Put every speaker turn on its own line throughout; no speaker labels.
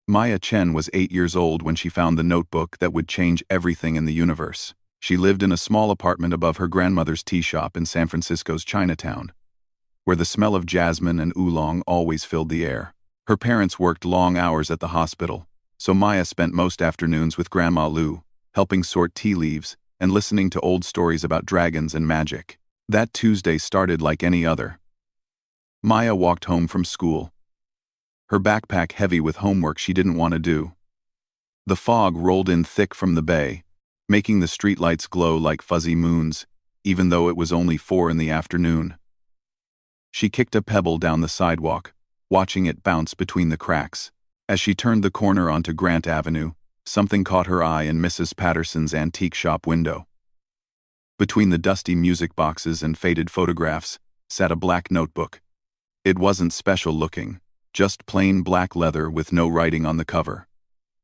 Maya Chen was 8 years old when she found the notebook that would change everything in the universe. She lived in a small apartment above her grandmother's tea shop in San Francisco's Chinatown, where the smell of jasmine and oolong always filled the air. Her parents worked long hours at the hospital, so Maya spent most afternoons with Grandma Lu, helping sort tea leaves and listening to old stories about dragons and magic. That Tuesday started like any other. Maya walked home from school, her backpack heavy with homework she didn't want to do. The fog rolled in thick from the bay, making the streetlights glow like fuzzy moons, even though it was only 4 in the afternoon. She kicked a pebble down the sidewalk, watching it bounce between the cracks. As she turned the corner onto Grant Avenue, something caught her eye in Mrs. Patterson's antique shop window. Between the dusty music boxes and faded photographs sat a black notebook. It wasn't special looking, just plain black leather with no writing on the cover.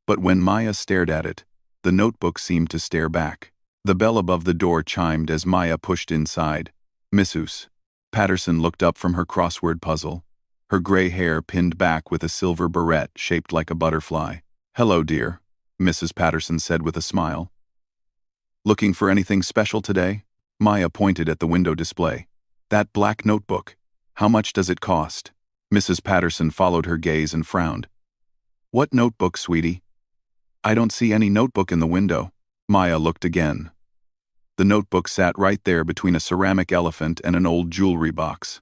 But when Maya stared at it, the notebook seemed to stare back. The bell above the door chimed as Maya pushed inside. Mrs. Patterson looked up from her crossword puzzle, her gray hair pinned back with a silver barrette shaped like a butterfly. "Hello, dear," Mrs. Patterson said with a smile. "Looking for anything special today?" Maya pointed at the window display. "That black notebook. How much does it cost?" Mrs. Patterson followed her gaze and frowned. "What notebook, sweetie?" "I don't see any notebook in the window." Maya looked again. The notebook sat right there between a ceramic elephant and an old jewelry box.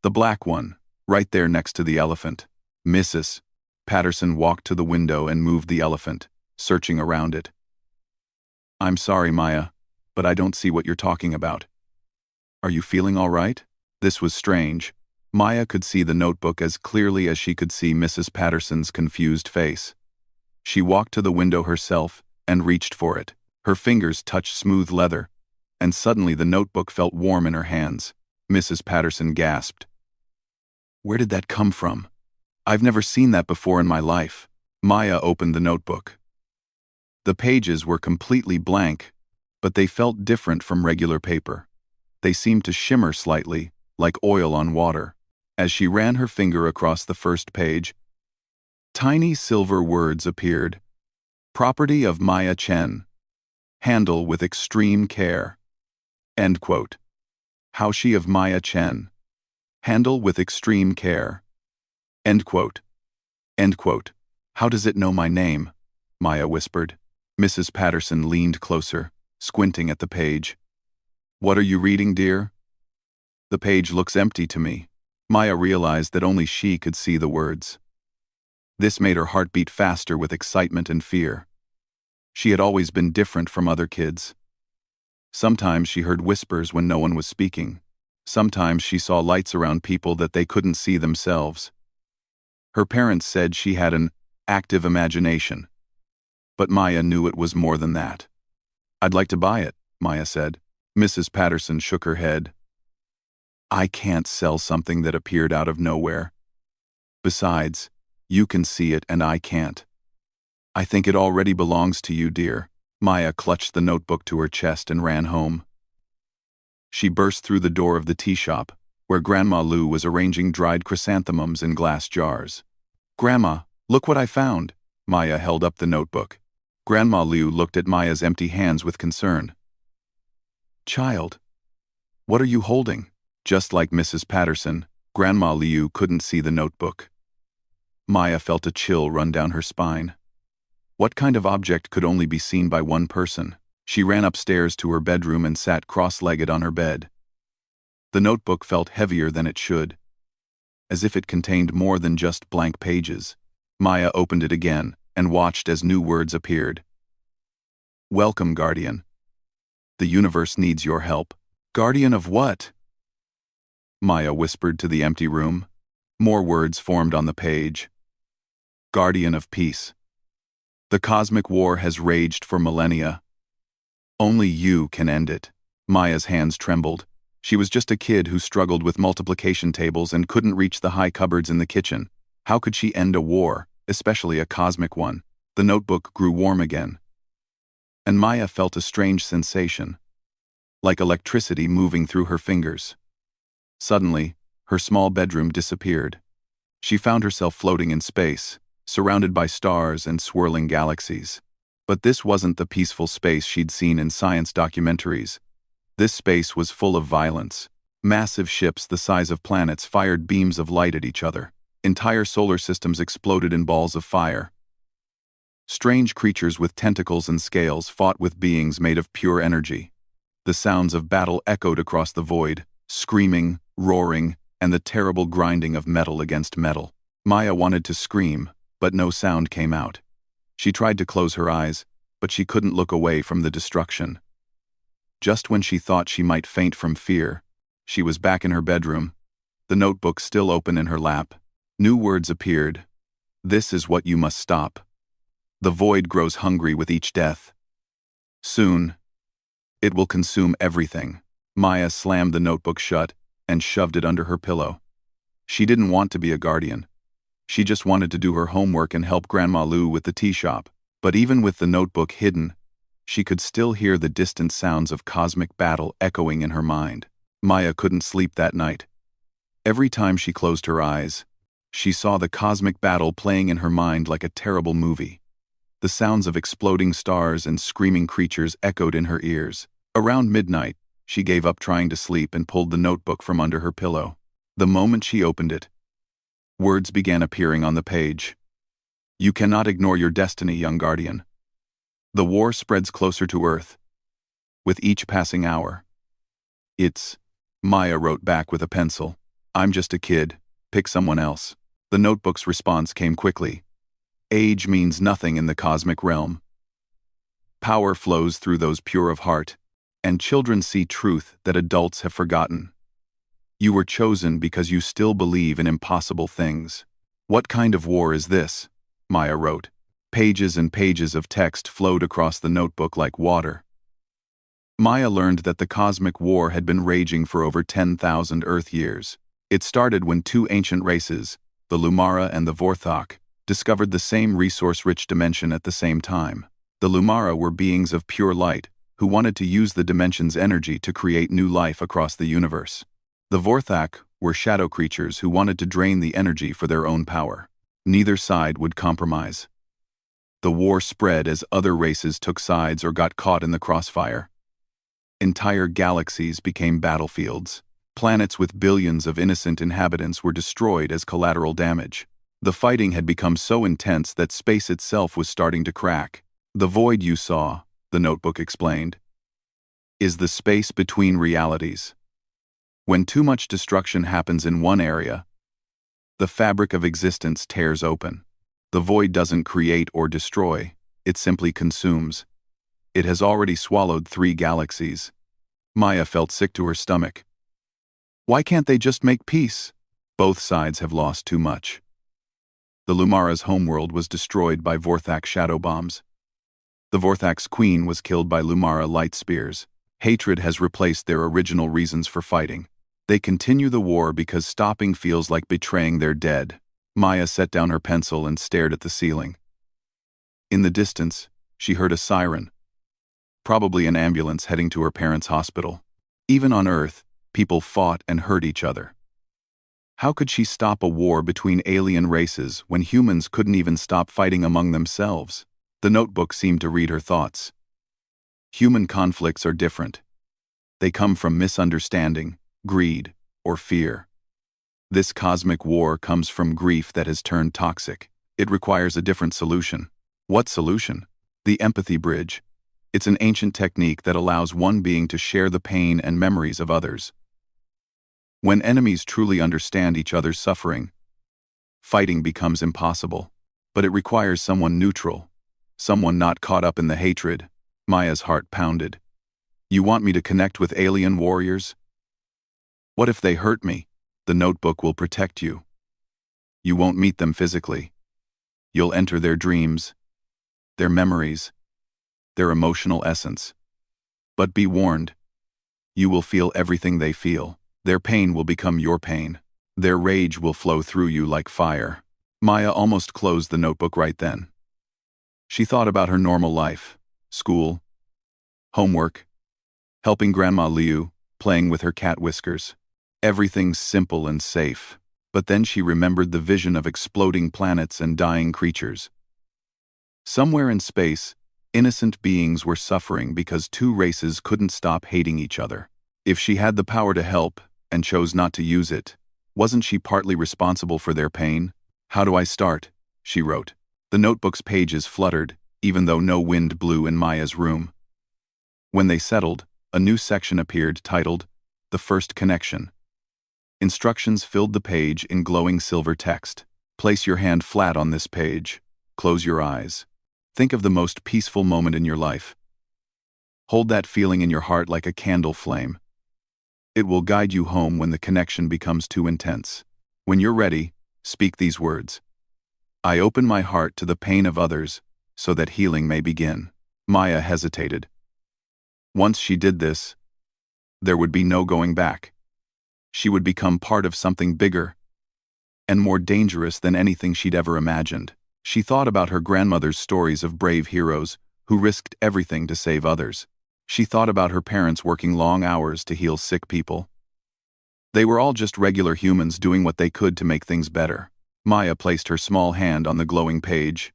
The black one, right there next to the elephant. Mrs. Patterson walked to the window and moved the elephant, searching around it. "I'm sorry, Maya, but I don't see what you're talking about. Are you feeling all right?" This was strange. Maya could see the notebook as clearly as she could see Mrs. Patterson's confused face. She walked to the window herself and reached for it. Her fingers touched smooth leather, and suddenly the notebook felt warm in her hands. Mrs. Patterson gasped. "Where did that come from? I've never seen that before in my life." Maya opened the notebook. The pages were completely blank, but they felt different from regular paper. They seemed to shimmer slightly, like oil on water. As she ran her finger across the first page, tiny silver words appeared. "Property of Maya Chen. Handle with extreme care." End quote. How she of Maya Chen. Handle with extreme care. End quote. End quote. "How does it know my name?" Maya whispered. Mrs. Patterson leaned closer, squinting at the page. "What are you reading, dear?" "The page looks empty to me." Maya realized that only she could see the words. This made her heart beat faster with excitement and fear. She had always been different from other kids. Sometimes she heard whispers when no one was speaking. Sometimes she saw lights around people that they couldn't see themselves. Her parents said she had an active imagination. But Maya knew it was more than that. "I'd like to buy it," Maya said. Mrs. Patterson shook her head. "I can't sell something that appeared out of nowhere. Besides, you can see it and I can't. I think it already belongs to you, dear." Maya clutched the notebook to her chest and ran home. She burst through the door of the tea shop, where Grandma Lu was arranging dried chrysanthemums in glass jars. "Grandma, look what I found." Maya held up the notebook. Grandma Lu looked at Maya's empty hands with concern. "Child, what are you holding?" Just like Mrs. Patterson, Grandma Liu couldn't see the notebook. Maya felt a chill run down her spine. What kind of object could only be seen by one person? She ran upstairs to her bedroom and sat cross-legged on her bed. The notebook felt heavier than it should, as if it contained more than just blank pages. Maya opened it again and watched as new words appeared. "Welcome, Guardian. The universe needs your help." "Guardian of what?" Maya whispered to the empty room. More words formed on the page. "Guardian of peace. The cosmic war has raged for millennia. Only you can end it." Maya's hands trembled. She was just a kid who struggled with multiplication tables and couldn't reach the high cupboards in the kitchen. How could she end a war, especially a cosmic one? The notebook grew warm again, and Maya felt a strange sensation, like electricity moving through her fingers. Suddenly, her small bedroom disappeared. She found herself floating in space, surrounded by stars and swirling galaxies. But this wasn't the peaceful space she'd seen in science documentaries. This space was full of violence. Massive ships the size of planets fired beams of light at each other. Entire solar systems exploded in balls of fire. Strange creatures with tentacles and scales fought with beings made of pure energy. The sounds of battle echoed across the void, screaming, roaring, and the terrible grinding of metal against metal. Maya wanted to scream, but no sound came out. She tried to close her eyes, but she couldn't look away from the destruction. Just when she thought she might faint from fear, she was back in her bedroom, the notebook still open in her lap. New words appeared. This is what you must stop. The void grows hungry with each death. Soon, it will consume everything. Maya slammed the notebook shut and shoved it under her pillow. She didn't want to be a guardian. She just wanted to do her homework and help Grandma Lu with the tea shop. But even with the notebook hidden, she could still hear the distant sounds of cosmic battle echoing in her mind. Maya couldn't sleep that night. Every time she closed her eyes, she saw the cosmic battle playing in her mind like a terrible movie. The sounds of exploding stars and screaming creatures echoed in her ears. Around midnight, she gave up trying to sleep and pulled the notebook from under her pillow. The moment she opened it, words began appearing on the page. You cannot ignore your destiny, young guardian. The war spreads closer to Earth, with each passing hour. Maya wrote back with a pencil. I'm just a kid. Pick someone else. The notebook's response came quickly. Age means nothing in the cosmic realm. Power flows through those pure of heart, and children see truth that adults have forgotten. You were chosen because you still believe in impossible things. What kind of war is this? Maya wrote. Pages and pages of text flowed across the notebook like water. Maya learned that the cosmic war had been raging for over 10,000 Earth years. It started when two ancient races, the Lumara and the Vorthok, discovered the same resource-rich dimension at the same time. The Lumara were beings of pure light, who wanted to use the dimension's energy to create new life across the universe. The Vorthok were shadow creatures who wanted to drain the energy for their own power. Neither side would compromise. The war spread as other races took sides or got caught in the crossfire. Entire galaxies became battlefields. Planets with billions of innocent inhabitants were destroyed as collateral damage. The fighting had become so intense that space itself was starting to crack. The void you saw, the notebook explained, is the space between realities. When too much destruction happens in one area, the fabric of existence tears open. The void doesn't create or destroy, it simply consumes. It has already swallowed 3 galaxies. Maya felt sick to her stomach. Why can't they just make peace? Both sides have lost too much. The Lumara's homeworld was destroyed by Vorthak shadow bombs. The Vorthak's queen was killed by Lumara light spears. Hatred has replaced their original reasons for fighting. They continue the war because stopping feels like betraying their dead. Maya set down her pencil and stared at the ceiling. In the distance, she heard a siren. Probably an ambulance heading to her parents' hospital. Even on Earth, people fought and hurt each other. How could she stop a war between alien races when humans couldn't even stop fighting among themselves? The notebook seemed to read her thoughts. Human conflicts are different. They come from misunderstanding, greed, or fear. This cosmic war comes from grief that has turned toxic. It requires a different solution. What solution? The empathy bridge. It's an ancient technique that allows one being to share the pain and memories of others. When enemies truly understand each other's suffering, fighting becomes impossible. But it requires someone neutral, someone not caught up in the hatred. Maya's heart pounded. You want me to connect with alien warriors? What if they hurt me? The notebook will protect you. You won't meet them physically. You'll enter their dreams, their memories, their emotional essence. But be warned, you will feel everything they feel. Their pain will become your pain. Their rage will flow through you like fire. Maya almost closed the notebook right then. She thought about her normal life, school, homework, helping Grandma Liu, playing with her cat Whiskers. Everything's simple and safe. But then she remembered the vision of exploding planets and dying creatures. Somewhere in space, innocent beings were suffering because two races couldn't stop hating each other. If she had the power to help, and chose not to use it, wasn't she partly responsible for their pain? "How do I start?" she wrote. The notebook's pages fluttered, even though no wind blew in Maya's room. When they settled, a new section appeared titled, "The First Connection." Instructions filled the page in glowing silver text. Place your hand flat on this page. Close your eyes. Think of the most peaceful moment in your life. Hold that feeling in your heart like a candle flame. It will guide you home when the connection becomes too intense. When you're ready, speak these words. "I open my heart to the pain of others so that healing may begin." Maya hesitated. Once she did this, there would be no going back. She would become part of something bigger and more dangerous than anything she'd ever imagined. She thought about her grandmother's stories of brave heroes who risked everything to save others. She thought about her parents working long hours to heal sick people. They were all just regular humans doing what they could to make things better. Maya placed her small hand on the glowing page.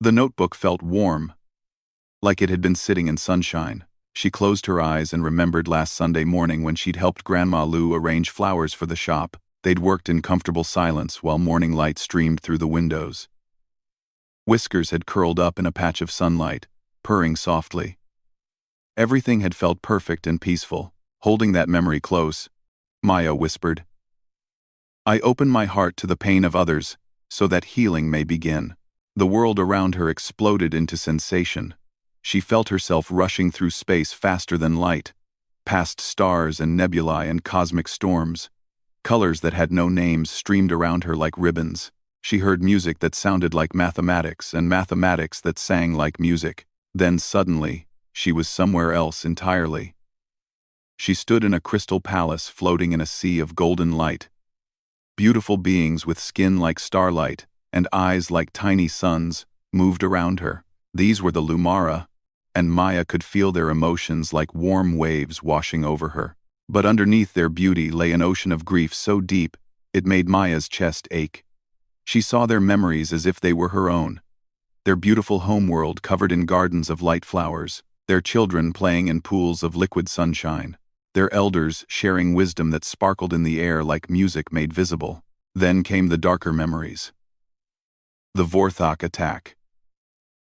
The notebook felt warm, like it had been sitting in sunshine. She closed her eyes and remembered last Sunday morning when she'd helped Grandma Lou arrange flowers for the shop. They'd worked in comfortable silence while morning light streamed through the windows. Whiskers had curled up in a patch of sunlight, purring softly. Everything had felt perfect and peaceful. Holding that memory close, Maya whispered, "I open my heart to the pain of others so that healing may begin." The world around her exploded into sensation. She felt herself rushing through space faster than light, past stars and nebulae and cosmic storms. Colors that had no names streamed around her like ribbons. She heard music that sounded like mathematics and mathematics that sang like music. Then suddenly, she was somewhere else entirely. She stood in a crystal palace floating in a sea of golden light. Beautiful beings with skin like starlight and eyes like tiny suns moved around her. These were the Lumara, and Maya could feel their emotions like warm waves washing over her. But underneath their beauty lay an ocean of grief so deep, it made Maya's chest ache. She saw their memories as if they were her own. Their beautiful homeworld covered in gardens of light flowers, their children playing in pools of liquid sunshine, their elders sharing wisdom that sparkled in the air like music made visible. Then came the darker memories. The Vorthok attack.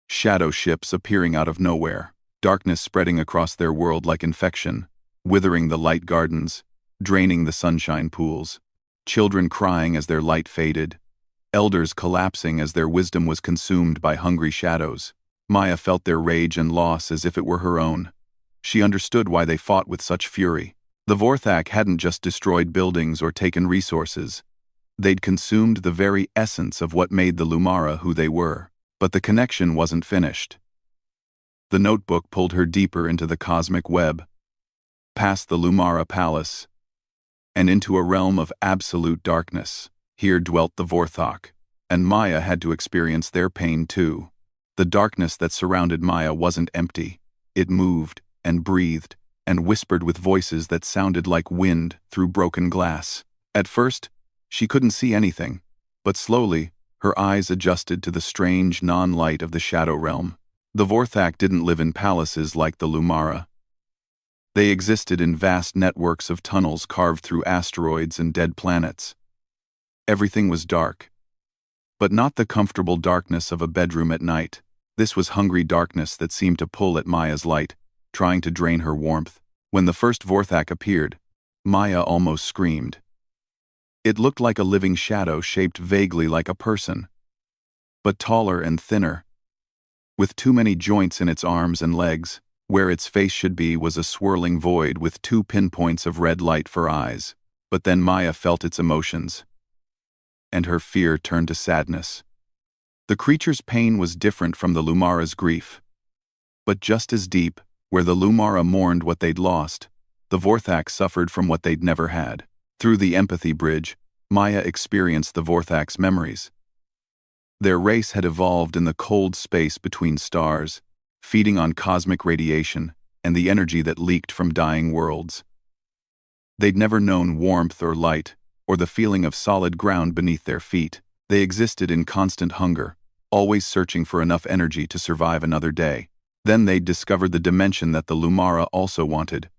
Shadow ships appearing out of nowhere, darkness spreading across their world like infection, withering the light gardens, draining the sunshine pools. Children crying as their light faded, elders collapsing as their wisdom was consumed by hungry shadows. Maya felt their rage and loss as if it were her own. She understood why they fought with such fury. The Vorthok hadn't just destroyed buildings or taken resources. They'd consumed the very essence of what made the Lumara who they were. But the connection wasn't finished. The notebook pulled her deeper into the cosmic web, past the Lumara palace, and into a realm of absolute darkness. Here dwelt the Vorthok, and Maya had to experience their pain too. The darkness that surrounded Maya wasn't empty. It moved and breathed and whispered with voices that sounded like wind through broken glass. At first, she couldn't see anything, but slowly, her eyes adjusted to the strange non-light of the shadow realm. The Vorthok didn't live in palaces like the Lumara. They existed in vast networks of tunnels carved through asteroids and dead planets. Everything was dark, but not the comfortable darkness of a bedroom at night. This was hungry darkness that seemed to pull at Maya's light, trying to drain her warmth. When the first Vorthok appeared, Maya almost screamed. It looked like a living shadow shaped vaguely like a person, but taller and thinner, with too many joints in its arms and legs. Where its face should be was a swirling void with 2 pinpoints of red light for eyes. But then Maya felt its emotions, and her fear turned to sadness. The creature's pain was different from the Lumara's grief, but just as deep. Where the Lumara mourned what they'd lost, the Vorthok suffered from what they'd never had. Through the empathy bridge, Maya experienced the Vorthok's memories. Their race had evolved in the cold space between stars, feeding on cosmic radiation and the energy that leaked from dying worlds. They'd never known warmth or light, or the feeling of solid ground beneath their feet. They existed in constant hunger, always searching for enough energy to survive another day. Then they'd discovered the dimension that the Lumara also wanted.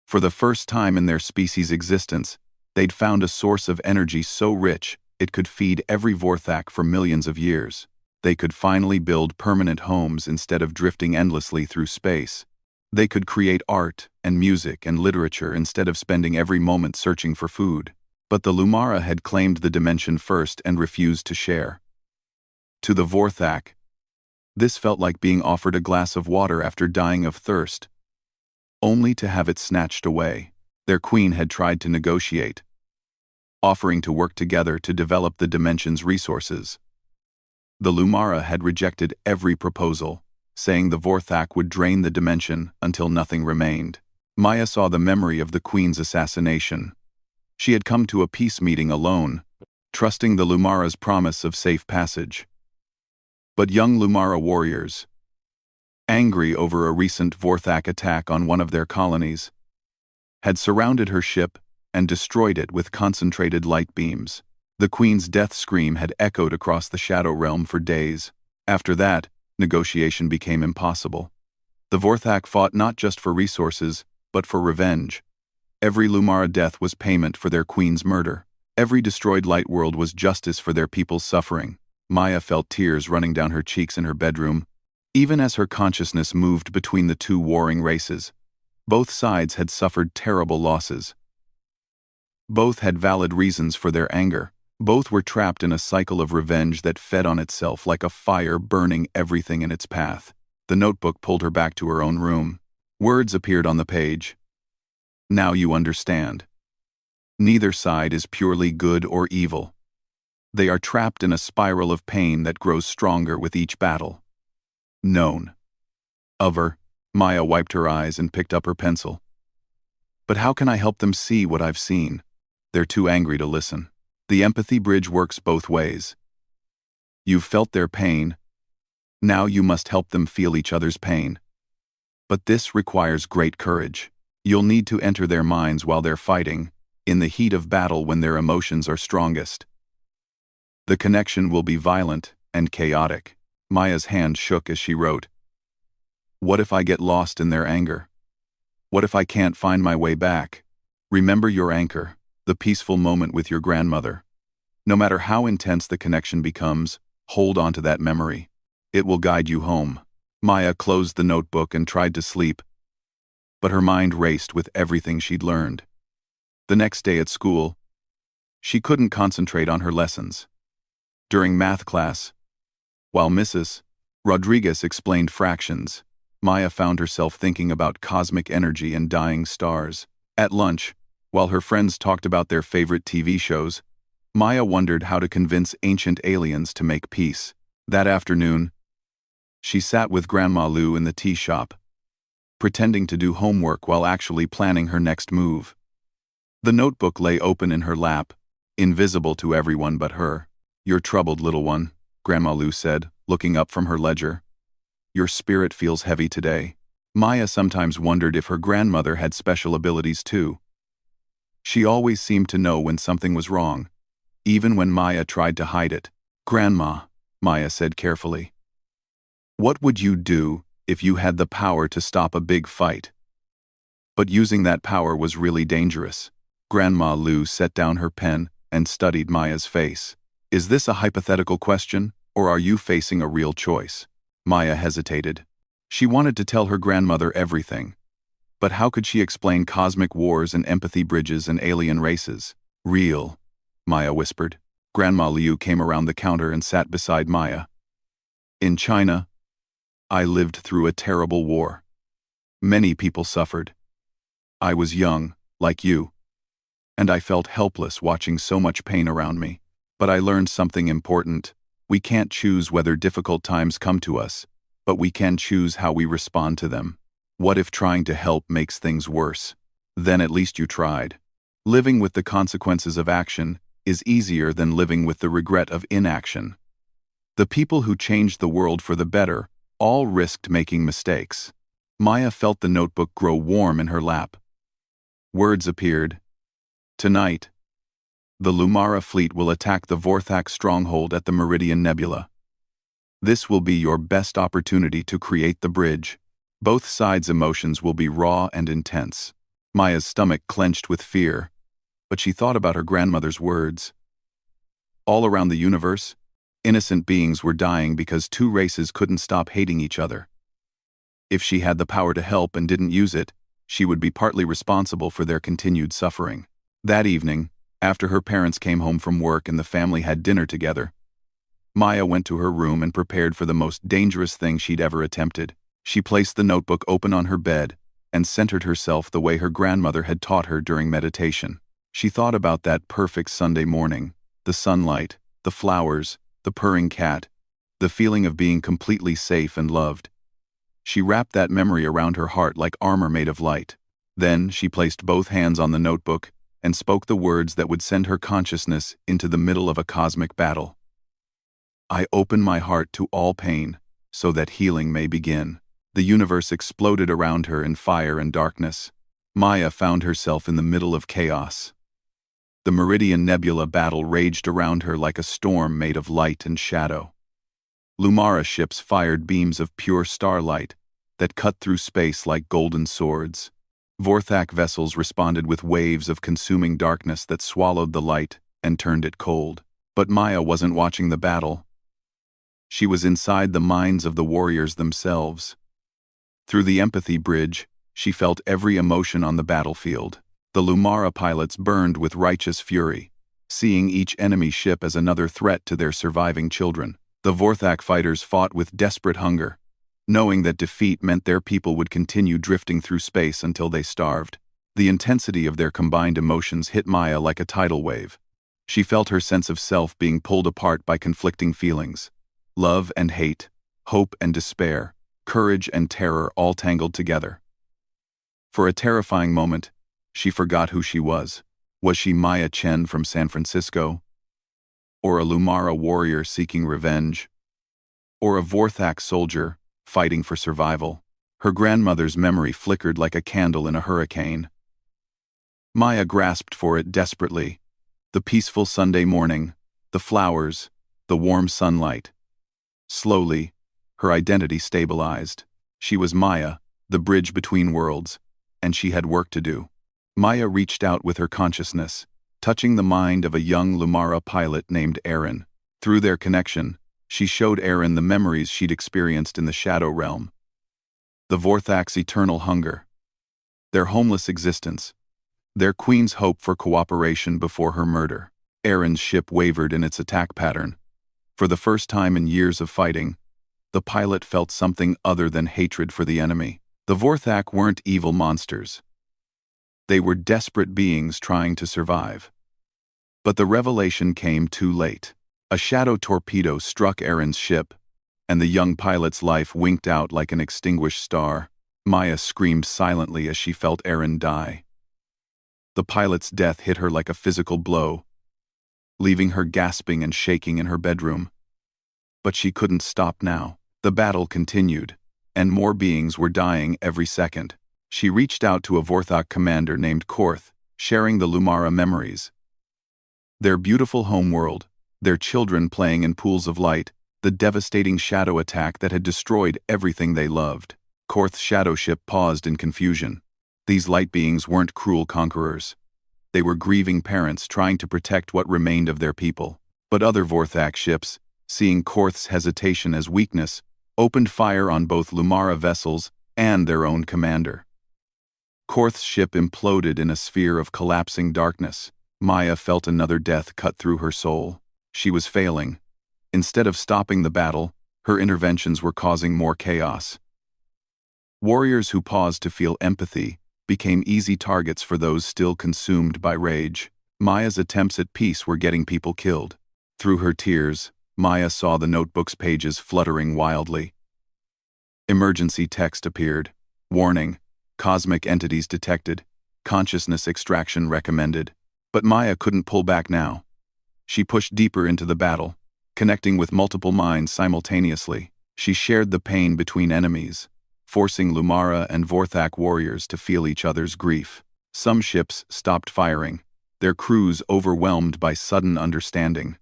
For the first time in their species' existence, they'd found a source of energy so rich it could feed every Vorthak for millions of years. They could finally build permanent homes instead of drifting endlessly through space. They could create art and music and literature instead of spending every moment searching for food. But the Lumara had claimed the dimension first and refused to share. To the Vorthak, this felt like being offered a glass of water after dying of thirst, only to have it snatched away. Their queen had tried to negotiate, offering to work together to develop the dimension's resources. The Lumara had rejected every proposal, saying the Vorthak would drain the dimension until nothing remained. Maya saw the memory of the queen's assassination. She had come to a peace meeting alone, trusting the Lumara's promise of safe passage. But young Lumara warriors, angry over a recent Vorthak attack on one of their colonies, had surrounded her ship and destroyed it with concentrated light beams. The queen's death scream had echoed across the Shadow Realm for days. After that, negotiation became impossible. The Vorthak fought not just for resources, but for revenge. Every Lumara death was payment for their queen's murder. Every destroyed light world was justice for their people's suffering. Maya felt tears running down her cheeks in her bedroom, even as her consciousness moved between the two warring races. Both sides had suffered terrible losses. Both had valid reasons for their anger. Both were trapped in a cycle of revenge that fed on itself like a fire burning everything in its path. The notebook pulled her back to her own room. Words appeared on the page. Now you understand. Neither side is purely good or evil. They are trapped in a spiral of pain that grows stronger with each battle. Known. Over. Maya wiped her eyes and picked up her pencil. But how can I help them see what I've seen? They're too angry to listen. The empathy bridge works both ways. You've felt their pain. Now you must help them feel each other's pain. But this requires great courage. You'll need to enter their minds while they're fighting, in the heat of battle when their emotions are strongest. The connection will be violent and chaotic. Maya's hand shook as she wrote. What if I get lost in their anger? What if I can't find my way back? Remember your anchor, the peaceful moment with your grandmother. No matter how intense the connection becomes, hold on to that memory. It will guide you home. Maya closed the notebook and tried to sleep, but her mind raced with everything she'd learned. The next day at school, she couldn't concentrate on her lessons. During math class, while Mrs. Rodriguez explained fractions, Maya found herself thinking about cosmic energy and dying stars. At lunch, while her friends talked about their favorite TV shows, Maya wondered how to convince ancient aliens to make peace. That afternoon, she sat with Grandma Lu in the tea shop, pretending to do homework while actually planning her next move. The notebook lay open in her lap, invisible to everyone but her. You're troubled, little one, Grandma Lu said, looking up from her ledger. Your spirit feels heavy today. Maya sometimes wondered if her grandmother had special abilities too. She always seemed to know when something was wrong, even when Maya tried to hide it. Grandma, Maya said carefully, what would you do if you had the power to stop a big fight? But using that power was really dangerous. Grandma Lu set down her pen and studied Maya's face. Is this a hypothetical question, or are you facing a real choice? Maya hesitated. She wanted to tell her grandmother everything. But how could she explain cosmic wars and empathy bridges and alien races? Real, Maya whispered. Grandma Liu came around the counter and sat beside Maya. In China, I lived through a terrible war. Many people suffered. I was young, like you, and I felt helpless watching so much pain around me. But I learned something important. We can't choose whether difficult times come to us, but we can choose how we respond to them. What if trying to help makes things worse? Then at least you tried. Living with the consequences of action is easier than living with the regret of inaction. The people who changed the world for the better all risked making mistakes. Maya felt the notebook grow warm in her lap. Words appeared. Tonight, The Lumara fleet will attack the Vorthak stronghold at the Meridian Nebula. This will be your best opportunity to create the bridge. Both sides' emotions will be raw and intense. Maya's stomach clenched with fear, but she thought about her grandmother's words. All around the universe, innocent beings were dying because two races couldn't stop hating each other. If she had the power to help and didn't use it, she would be partly responsible for their continued suffering. That evening, after her parents came home from work and the family had dinner together, Maya went to her room and prepared for the most dangerous thing she'd ever attempted. She placed the notebook open on her bed and centered herself the way her grandmother had taught her during meditation. She thought about that perfect Sunday morning, the sunlight, the flowers, the purring cat, the feeling of being completely safe and loved. She wrapped that memory around her heart like armor made of light. Then she placed both hands on the notebook and spoke the words that would send her consciousness into the middle of a cosmic battle. I open my heart to all pain, so that healing may begin. The universe exploded around her in fire and darkness. Maya found herself in the middle of chaos. The Meridian Nebula battle raged around her like a storm made of light and shadow. Lumara ships fired beams of pure starlight that cut through space like golden swords. Vorthak vessels responded with waves of consuming darkness that swallowed the light and turned it cold. But Maya wasn't watching the battle. She was inside the minds of the warriors themselves. Through the empathy bridge, she felt every emotion on the battlefield. The Lumara pilots burned with righteous fury, seeing each enemy ship as another threat to their surviving children. The Vorthak fighters fought with desperate hunger, knowing that defeat meant their people would continue drifting through space until they starved. The intensity of their combined emotions hit Maya like a tidal wave. She felt her sense of self being pulled apart by conflicting feelings. Love and hate, hope and despair, courage and terror all tangled together. For a terrifying moment, she forgot who she was. Was she Maya Chen from San Francisco? Or a Lumara warrior seeking revenge? Or a Vorthak soldier fighting for survival? Her grandmother's memory flickered like a candle in a hurricane. Maya grasped for it desperately. The peaceful Sunday morning, the flowers, the warm sunlight. Slowly, her identity stabilized. She was Maya, the bridge between worlds, and she had work to do. Maya reached out with her consciousness, touching the mind of a young Lumara pilot named Aaron. Through their connection, she showed Aaron the memories she'd experienced in the Shadow Realm. The Vorthak's eternal hunger, their homeless existence, their queen's hope for cooperation before her murder. Aaron's ship wavered in its attack pattern. For the first time in years of fighting, the pilot felt something other than hatred for the enemy. The Vorthak weren't evil monsters. They were desperate beings trying to survive. But the revelation came too late. A shadow torpedo struck Aaron's ship, and the young pilot's life winked out like an extinguished star. Maya screamed silently as she felt Aaron die. The pilot's death hit her like a physical blow, leaving her gasping and shaking in her bedroom. But she couldn't stop now. The battle continued, and more beings were dying every second. She reached out to a Vorthak commander named Korth, sharing the Lumara memories. Their beautiful homeworld, their children playing in pools of light, the devastating shadow attack that had destroyed everything they loved. Korth's shadow ship paused in confusion. These light beings weren't cruel conquerors. They were grieving parents trying to protect what remained of their people. But other Vorthak ships, seeing Korth's hesitation as weakness, opened fire on both Lumara vessels and their own commander. Korth's ship imploded in a sphere of collapsing darkness. Maya felt another death cut through her soul. She was failing. Instead of stopping the battle, her interventions were causing more chaos. Warriors who paused to feel empathy became easy targets for those still consumed by rage. Maya's attempts at peace were getting people killed. Through her tears, Maya saw the notebook's pages fluttering wildly. Emergency text appeared. Warning: cosmic entities detected. Consciousness extraction recommended. But Maya couldn't pull back now. She pushed deeper into the battle, connecting with multiple minds simultaneously. She shared the pain between enemies, forcing Lumara and Vorthak warriors to feel each other's grief. Some ships stopped firing, their crews overwhelmed by sudden understanding.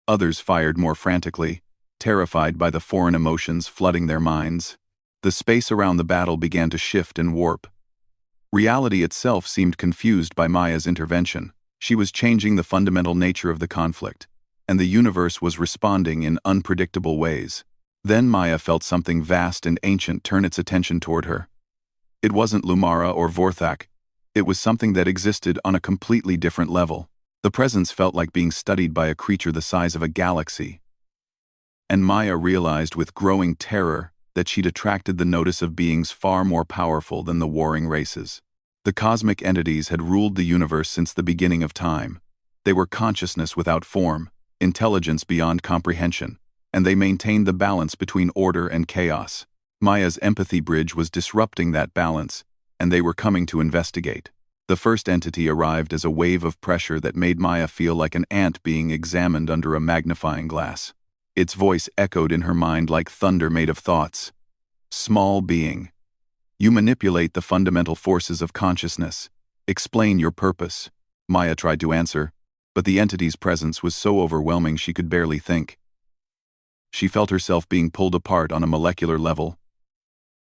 Others fired more frantically, terrified by the foreign emotions flooding their minds. The space around the battle began to shift and warp. Reality itself seemed confused by Maya's intervention. She was changing the fundamental nature of the conflict, and the universe was responding in unpredictable ways. Then Maya felt something vast and ancient turn its attention toward her. It wasn't Lumara or Vorthak. It was something that existed on a completely different level. The presence felt like being studied by a creature the size of a galaxy. And Maya realized with growing terror that she'd attracted the notice of beings far more powerful than the warring races. The cosmic entities had ruled the universe since the beginning of time. They were consciousness without form, intelligence beyond comprehension, and they maintained the balance between order and chaos. Maya's empathy bridge was disrupting that balance, and they were coming to investigate. The first entity arrived as a wave of pressure that made Maya feel like an ant being examined under a magnifying glass. Its voice echoed in her mind like thunder made of thoughts. Small being. You manipulate the fundamental forces of consciousness. Explain your purpose. Maya tried to answer, but the entity's presence was so overwhelming she could barely think. She felt herself being pulled apart on a molecular level.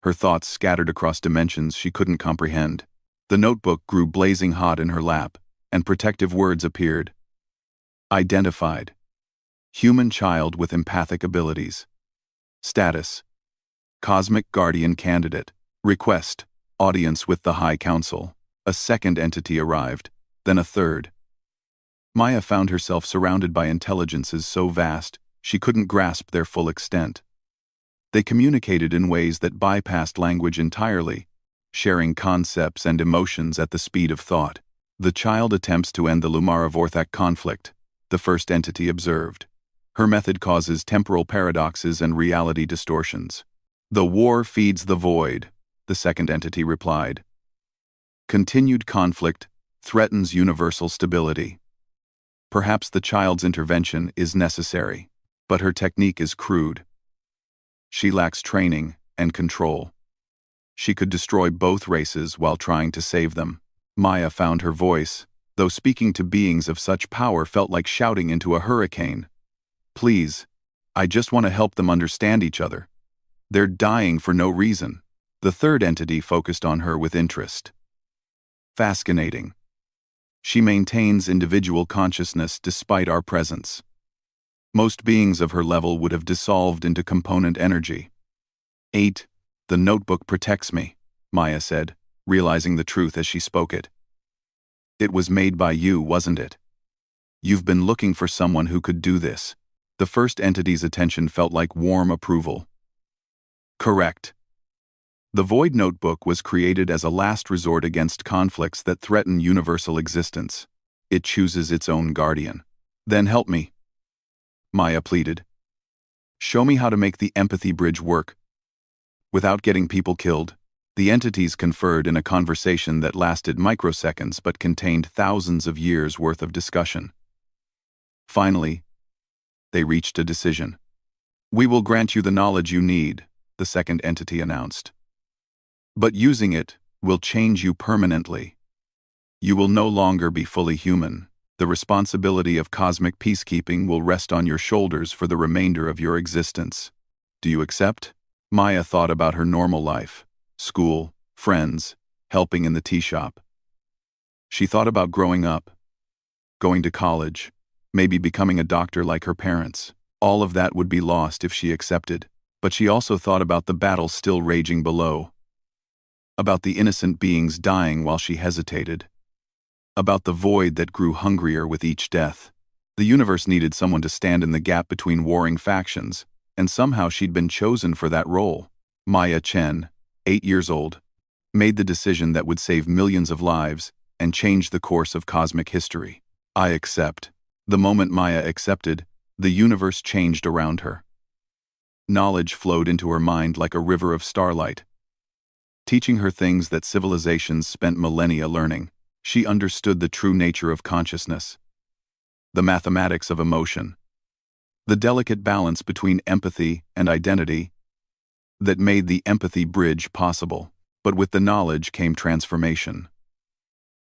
Her thoughts scattered across dimensions she couldn't comprehend. The notebook grew blazing hot in her lap, and protective words appeared. Identified. Human child with empathic abilities. Status. Cosmic Guardian candidate. Request. Audience with the High Council. A second entity arrived, then a third. Maya found herself surrounded by intelligences so vast, she couldn't grasp their full extent. They communicated in ways that bypassed language entirely, sharing concepts and emotions at the speed of thought. The child attempts to end the Lumara-Vorthak conflict, the first entity observed. Her method causes temporal paradoxes and reality distortions. The war feeds the void, the second entity replied. Continued conflict threatens universal stability. Perhaps the child's intervention is necessary, but her technique is crude. She lacks training and control. She could destroy both races while trying to save them. Maya found her voice, though speaking to beings of such power felt like shouting into a hurricane. Please, I just want to help them understand each other. They're dying for no reason. The third entity focused on her with interest. Fascinating. She maintains individual consciousness despite our presence. Most beings of her level would have dissolved into component energy. 8. The notebook protects me, Maya said, realizing the truth as she spoke it. It was made by you, wasn't it? You've been looking for someone who could do this. The first entity's attention felt like warm approval. Correct. The Void Notebook was created as a last resort against conflicts that threaten universal existence. It chooses its own guardian. Then help me, Maya pleaded. Show me how to make the empathy bridge work. Without getting people killed, the entities conferred in a conversation that lasted microseconds but contained thousands of years' worth of discussion. Finally, they reached a decision. We will grant you the knowledge you need, the second entity announced. But using it will change you permanently. You will no longer be fully human. The responsibility of cosmic peacekeeping will rest on your shoulders for the remainder of your existence. Do you accept? Maya thought about her normal life, school, friends, helping in the tea shop. She thought about growing up, going to college, maybe becoming a doctor like her parents. All of that would be lost if she accepted. But she also thought about the battle still raging below. About the innocent beings dying while she hesitated. About the void that grew hungrier with each death. The universe needed someone to stand in the gap between warring factions, and somehow she'd been chosen for that role. Maya Chen, 8 years old, made the decision that would save millions of lives and change the course of cosmic history. I accept. The moment Maya accepted, the universe changed around her. Knowledge flowed into her mind like a river of starlight, teaching her things that civilizations spent millennia learning. She understood the true nature of consciousness, the mathematics of emotion, the delicate balance between empathy and identity that made the empathy bridge possible. But with the knowledge came transformation.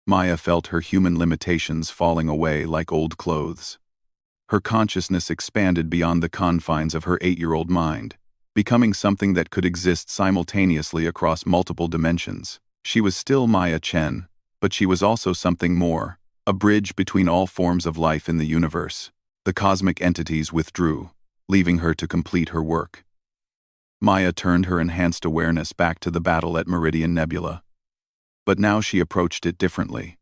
Maya felt her human limitations falling away like old clothes. Her consciousness expanded beyond the confines of her 8-year-old mind, becoming something that could exist simultaneously across multiple dimensions. She was still Maya Chen, but she was also something more, a bridge between all forms of life in the universe. The cosmic entities withdrew, leaving her to complete her work. Maya turned her enhanced awareness back to the battle at Meridian Nebula. But now she approached it differently.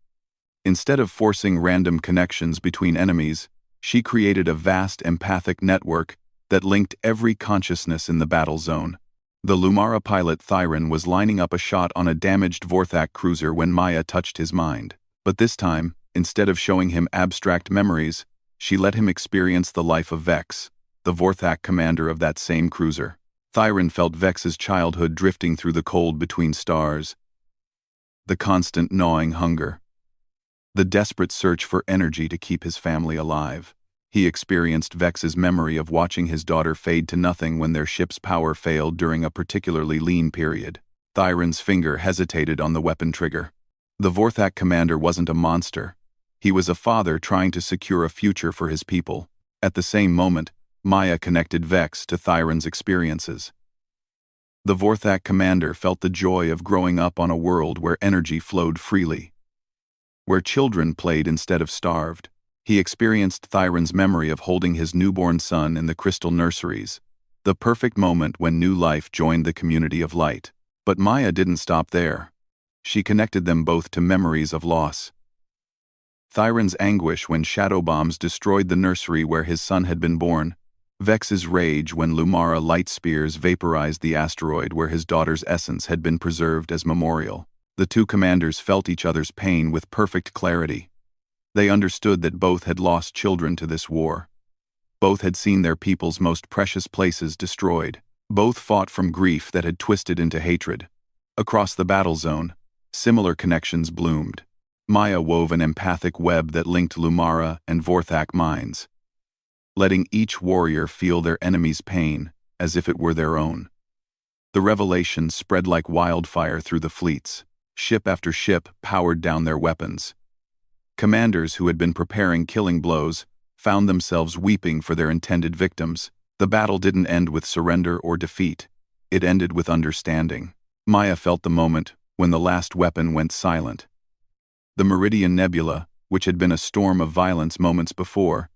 Instead of forcing random connections between enemies, she created a vast empathic network that linked every consciousness in the battle zone. The Lumara pilot Thyron was lining up a shot on a damaged Vorthak cruiser when Maya touched his mind. But this time, instead of showing him abstract memories, she let him experience the life of Vex, the Vorthak commander of that same cruiser. Thyron felt Vex's childhood drifting through the cold between stars, the constant gnawing hunger, the desperate search for energy to keep his family alive. He experienced Vex's memory of watching his daughter fade to nothing when their ship's power failed during a particularly lean period. Thyron's finger hesitated on the weapon trigger. The Vorthak commander wasn't a monster. He was a father trying to secure a future for his people. At the same moment, Maya connected Vex to Thyron's experiences. The Vorthak commander felt the joy of growing up on a world where energy flowed freely, where children played instead of starved. He experienced Thyron's memory of holding his newborn son in the crystal nurseries, the perfect moment when new life joined the community of light. But Maya didn't stop there. She connected them both to memories of loss. Thyron's anguish when shadow bombs destroyed the nursery where his son had been born, Vex's rage when Lumara light spears vaporized the asteroid where his daughter's essence had been preserved as memorial. The two commanders felt each other's pain with perfect clarity. They understood that both had lost children to this war. Both had seen their people's most precious places destroyed. Both fought from grief that had twisted into hatred. Across the battle zone, similar connections bloomed. Maya wove an empathic web that linked Lumara and Vorthak minds, letting each warrior feel their enemy's pain as if it were their own. The revelation spread like wildfire through the fleets. Ship after ship powered down their weapons. Commanders who had been preparing killing blows found themselves weeping for their intended victims. The battle didn't end with surrender or defeat. It ended with understanding. Maya felt the moment when the last weapon went silent. The Meridian Nebula, which had been a storm of violence moments before,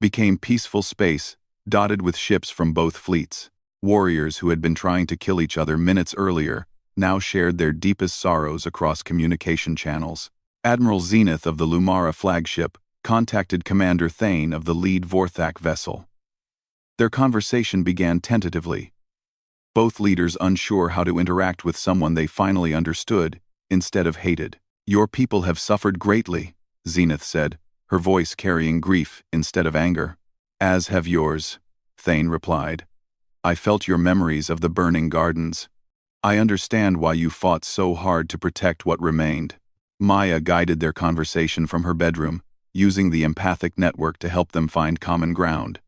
became peaceful space, dotted with ships from both fleets. Warriors who had been trying to kill each other minutes earlier now shared their deepest sorrows across communication channels. Admiral Zenith of the Lumara flagship contacted Commander Thane of the lead Vorthak vessel. Their conversation began tentatively, both leaders unsure how to interact with someone they finally understood instead of hated. "Your people have suffered greatly," Zenith said, her voice carrying grief instead of anger. "As have yours," Thane replied. "I felt your memories of the burning gardens. I understand why you fought so hard to protect what remained." Maya guided their conversation from her bedroom, using the empathic network to help them find common ground.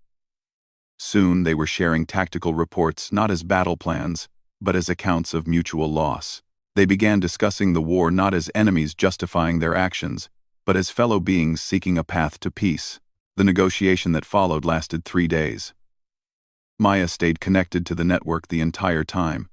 Soon they were sharing tactical reports not as battle plans, but as accounts of mutual loss. They began discussing the war not as enemies justifying their actions, but as fellow beings seeking a path to peace. The negotiation that followed lasted 3 days. Maya stayed connected to the network the entire time,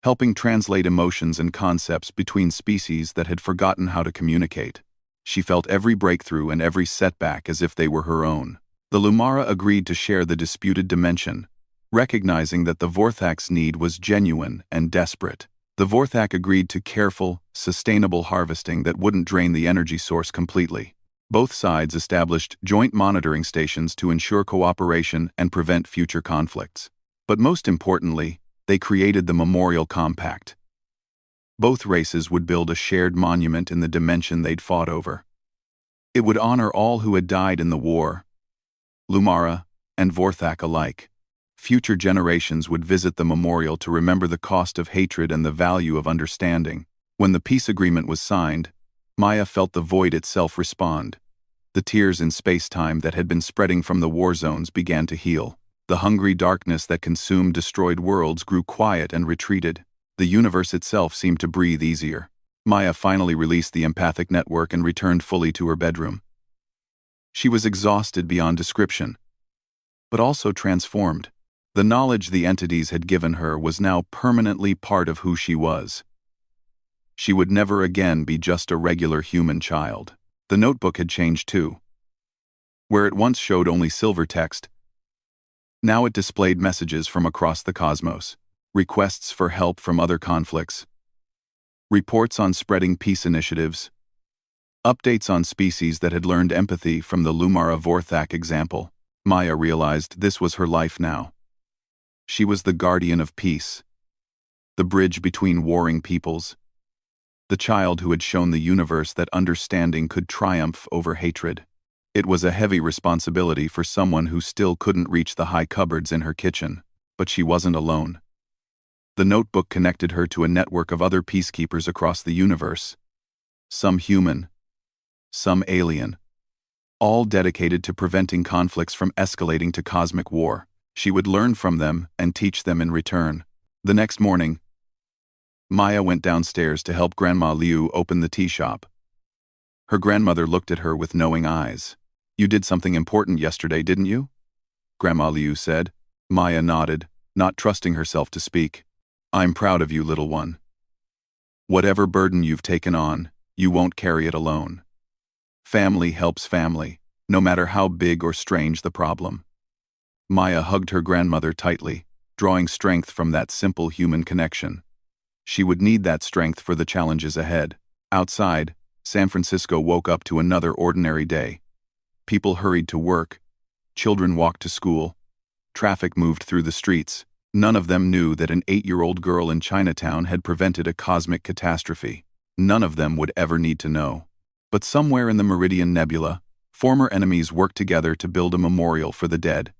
helping translate emotions and concepts between species that had forgotten how to communicate. She felt every breakthrough and every setback as if they were her own. The Lumara agreed to share the disputed dimension, recognizing that the Vorthak's need was genuine and desperate. The Vorthak agreed to careful, sustainable harvesting that wouldn't drain the energy source completely. Both sides established joint monitoring stations to ensure cooperation and prevent future conflicts. But most importantly, they created the Memorial Compact. Both races would build a shared monument in the dimension they'd fought over. It would honor all who had died in the war, Lumara and Vorthak alike. Future generations would visit the memorial to remember the cost of hatred and the value of understanding. When the peace agreement was signed, Maya felt the void itself respond. The tears in space-time that had been spreading from the war zones began to heal. The hungry darkness that consumed destroyed worlds grew quiet and retreated. The universe itself seemed to breathe easier. Maya finally released the empathic network and returned fully to her bedroom. She was exhausted beyond description, but also transformed. The knowledge the entities had given her was now permanently part of who she was. She would never again be just a regular human child. The notebook had changed too. Where it once showed only silver text, now it displayed messages from across the cosmos, requests for help from other conflicts, reports on spreading peace initiatives, updates on species that had learned empathy from the Lumara Vorthak example. Maya realized this was her life now. She was the guardian of peace, the bridge between warring peoples, the child who had shown the universe that understanding could triumph over hatred. It was a heavy responsibility for someone who still couldn't reach the high cupboards in her kitchen, but she wasn't alone. The notebook connected her to a network of other peacekeepers across the universe, some human, some alien, all dedicated to preventing conflicts from escalating to cosmic war. She would learn from them and teach them in return. The next morning, Maya went downstairs to help Grandma Liu open the tea shop. Her grandmother looked at her with knowing eyes. "You did something important yesterday, didn't you?" Grandma Liu said. Maya nodded, not trusting herself to speak. "I'm proud of you, little one. Whatever burden you've taken on, you won't carry it alone. Family helps family, no matter how big or strange the problem." Maya hugged her grandmother tightly, drawing strength from that simple human connection. She would need that strength for the challenges ahead. Outside, San Francisco woke up to another ordinary day. People hurried to work, children walked to school, traffic moved through the streets. None of them knew that an 8-year-old girl in Chinatown had prevented a cosmic catastrophe. None of them would ever need to know. But somewhere in the Meridian Nebula, former enemies worked together to build a memorial for the dead.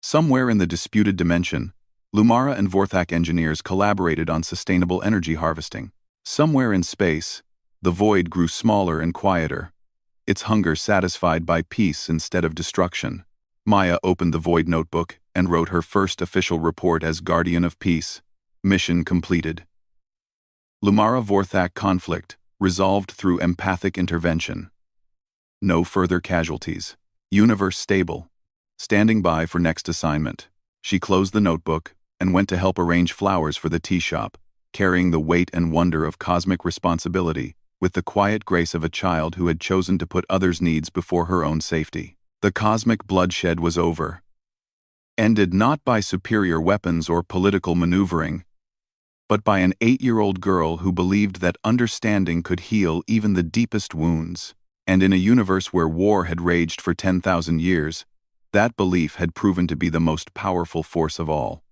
Somewhere in the disputed dimension, Lumara and Vorthak engineers collaborated on sustainable energy harvesting. Somewhere in space, the void grew smaller and quieter, its hunger satisfied by peace instead of destruction. Maya opened the void notebook and wrote her first official report as Guardian of Peace. Mission completed. Lumara Vorthak conflict resolved through empathic intervention. No further casualties. Universe stable. Standing by for next assignment. She closed the notebook and went to help arrange flowers for the tea shop, carrying the weight and wonder of cosmic responsibility with the quiet grace of a child who had chosen to put others' needs before her own safety. The cosmic bloodshed was over. Ended not by superior weapons or political maneuvering, but by an 8-year-old girl who believed that understanding could heal even the deepest wounds. And in a universe where war had raged for 10,000 years, that belief had proven to be the most powerful force of all.